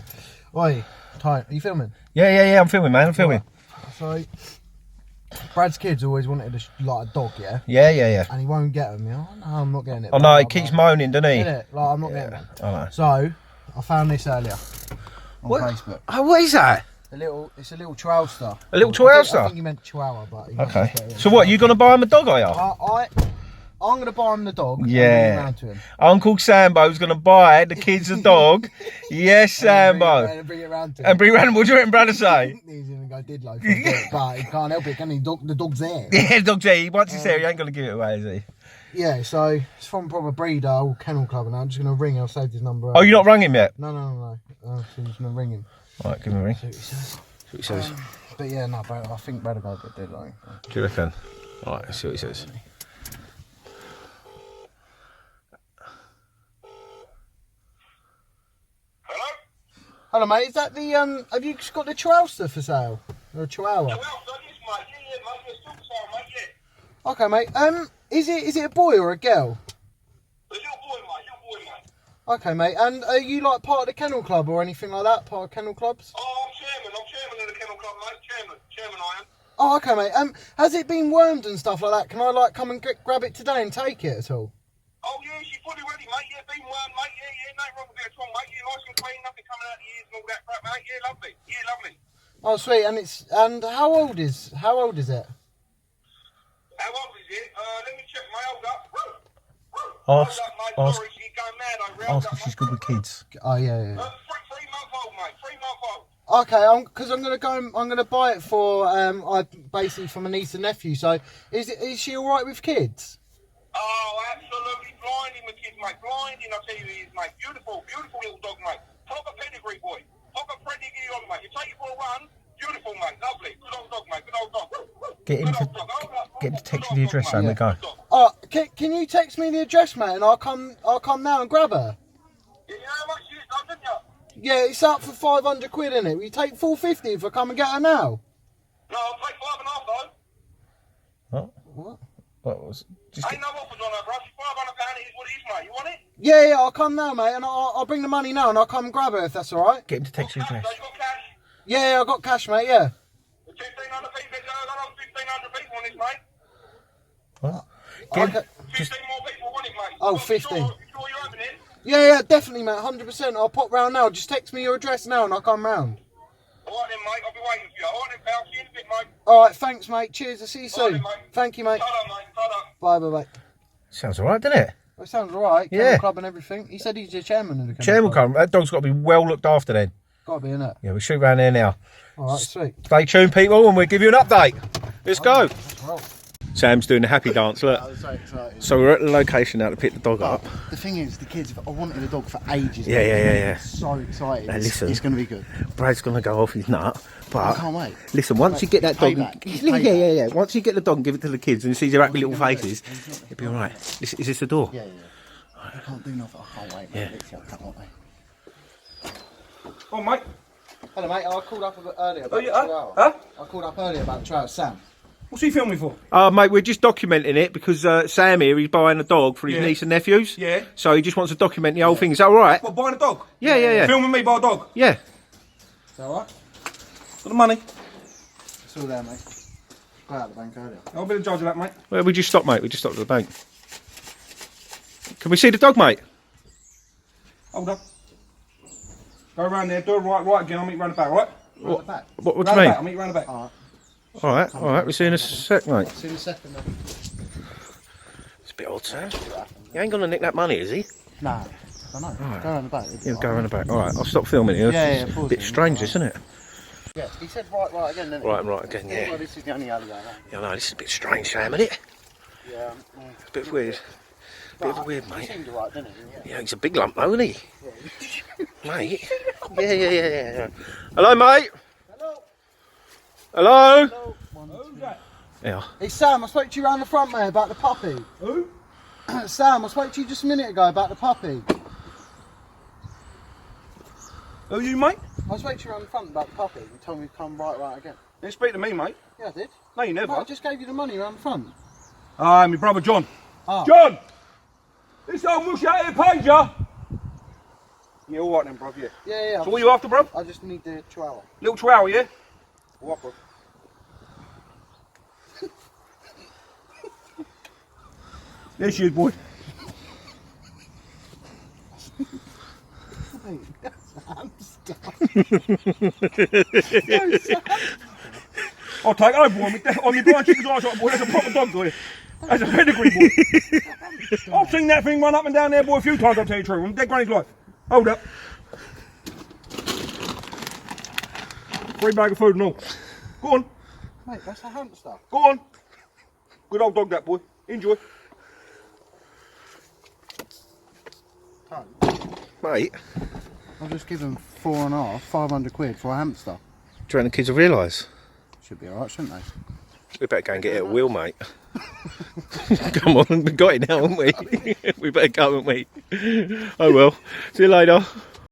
Sorry. Oi, Ty, are you filming? Yeah, I'm filming, man. I'm filming. Right. So, Brad's kids always wanted a dog, yeah? Yeah. And he won't get them, yeah? No, I'm not getting it. Oh no, he keeps moaning, doesn't he? Innit? Like, I'm not getting them. I know. So, I found this earlier on Facebook. Oh, what is that? It's a little Chihuahua. A little Chihuahua? I think you meant Chihuahua, but... Okay. So what, you going to buy him a dog, are you? I'm going to buy him the dog. Yeah. And bring it round to him. Uncle Sambo's going to buy the kids a dog. Yes, Sambo. And bring it round to him. And bring round, what do you reckon brother say? He's going to go didlo for a bit, but he can't help it, can he? The dog's there. Yeah, the dog's there. Once he's there, he ain't going to give it away, is he? Yeah, so it's from a proper breeder or kennel club, and I'm just going to ring him. I'll save his number. Oh, you not rung him yet? No. So I'm just going to ring him. Alright, give him a ring. See what he says. See what he says. But yeah, no, but I think Brad will go a bit deadline. Do you reckon? Alright, let's see what he says. Hello, mate. Is that the have you got the Chihuahua for sale? Or a Chihuahua? Chihuahua, yes, mate. Yeah, mate. Yeah, still for sale, mate. Yeah. Okay, mate. Is it a boy or a girl? A little boy, mate. Little boy, mate. Okay, mate. And are you like part of the kennel club or anything like that? Part of kennel clubs? Oh, I'm chairman of the kennel club, mate. Chairman I am. Oh, okay, mate. Has it been wormed and stuff like that? Can I like come and grab it today and take it at all? Oh, yeah, she's fully ready, mate. Yeah, been wormed, mate. Yeah, nothing wrong with it at all, mate. Yeah, nice and clean, nothing coming out the ears and all that crap, mate. Yeah, lovely. Yeah, lovely. Oh, sweet. And how old is it? How old is it? Let me check my old up. Ask, Hold up, mate. Sorry, she's going mad over here. ask if she's good with kids. Oh yeah. 3 month old, mate. 3 month old. Okay, because I'm gonna buy it for basically for my niece and nephew. So is she all right with kids? Oh, absolutely blinding with kids, mate. Blinding, I tell you, he is, mate. Beautiful little dog, mate. Proper pedigree, boy. Proper pedigree on, mate. You take it for a run. Beautiful, mate. Lovely. Good old dog, mate. Good old dog. Get him to text you the address and we go. Oh, can you text me the address, mate, and I'll come now and grab her. You know how much she is, though, didn't you? Yeah, it's up for 500 quid, isn't it? Will you take 450 if I come and get her now? No, I'll take 5.5 though. What? What was? Just Ain't no offers on her, bro. She's £500. It is what it is, mate. You want it? Yeah, I'll come now, mate, and I'll bring the money now, and I'll come and grab her if that's all right. get him to text you the address. So you got cash? Yeah, I got cash, mate. Yeah. 1,500 people. I got 1,500 people on this, mate. What? Okay. 15 more people want it, mate. Oh, So you 15. Sure you're having it? Yeah, definitely, mate. 100%. I'll pop round now. Just text me your address now, and I'll come round. All right then, mate. I'll be waiting for you. All right then, pal. See you in a bit, mate. All right, thanks, mate. Cheers. I'll see you All right soon. then, mate. Thank you, mate. Ta-da, mate. Ta-da. Bye. Sounds alright, doesn't it? That sounds all right. Yeah. Kennel club and everything. He said he's the chairman of the kennel Chairman club. come. That dog's got to be well looked after then. Got to be, innit? Yeah, we'll shoot round there now. All right, sweet. Stay tuned, people, and we'll give you an update. Let's go. Well, Sam's doing the happy dance, look. I was so excited. So we're at the location now to pick the dog up. The thing is, the kids, I wanted a dog for ages. Yeah. So excited. Now listen. It's going to be good. Brad's going to go off his nut, I but can't wait. listen, once you get that dog, Payback. yeah. Once you get the dog and give it to the kids and you see their happy little faces, it'll be all right. Is this the door? Yeah. I can't do nothing. I can't wait, mate. Yeah. Literally, I can't wait. Oh, mate. Hello, mate. I called up a bit earlier about Oh, yeah, the Chihuahua. huh? I called up earlier about the Chihuahua, Sam. What's he filming for? Mate, we're just documenting it because Sam here, he's buying a dog for his Yeah. niece and nephews. Yeah. So he just wants to document the whole thing. Is that all right? What, buying a dog? Yeah. Filming me by a dog? Yeah. Is that all right? For the money. It's all there, mate. Got out of the bank earlier. I'll be the judge of that, mate. Well, we just stopped, mate. We just stopped at the bank. Can we see the dog, mate? Hold up. Go around there, do it right again. I'll meet you round the back, all right? Round the back. What do Round you the mean? back. I'll meet you round the back. All right. All right. We'll see you in a sec, mate. See you in a second, mate. It's a bit odd, Sam. He ain't gonna nick that money, is he? Nah. I know. Go around the back. He'll go around the back. All right, I'll stop filming here. Yeah, It's pause a bit it. strange, isn't it? Yeah, he said right again, didn't he? Right again, yeah. Well, this is the only alley going on. Yeah, no, this is a bit strange, Sam, isn't it? Yeah. A bit weird. Bit of a weird, He mate. seemed alright, didn't he? Yeah, he's a big lump, though, isn't he? Mate. Yeah. Hello, mate. Hello. Who's that? Yeah. Hey, Sam, I spoke to you around the front, mate, about the puppy. Who? Sam, I spoke to you just a minute ago about the puppy. Who are you, mate? I spoke to you around the front about the puppy. You told me to come right again. You didn't speak to me, mate. Yeah, I did. No, you never. No, I just gave you the money around the front. My brother John. Ah. John! This old mush out here paid ya! Yeah, all right then, bruv, yeah. Yeah. So what are you after, bruv? I just need the chihuahua. Little chihuahua, yeah? What, bruv? There she is, boy. Mate, that's a hamster. I'll take over on me blind chicken's eyes, boy. That's a proper dog, boy. That's a pedigree, boy. I've seen that thing run up and down there, boy, a few times, I'll tell you the truth. I'm dead granny's life. Hold up. Free bag of food and all. Go on, Mate, that's a hamster. go on. Good old dog, that boy. Enjoy. Mate, I'll just give them 4.5, 500 quid for a hamster. do you reckon the kids will realise? Should be alright, shouldn't they? We better go and get it at wheel, mate. Come on, we got it now, haven't we? We better go, haven't we? Oh well. See you later.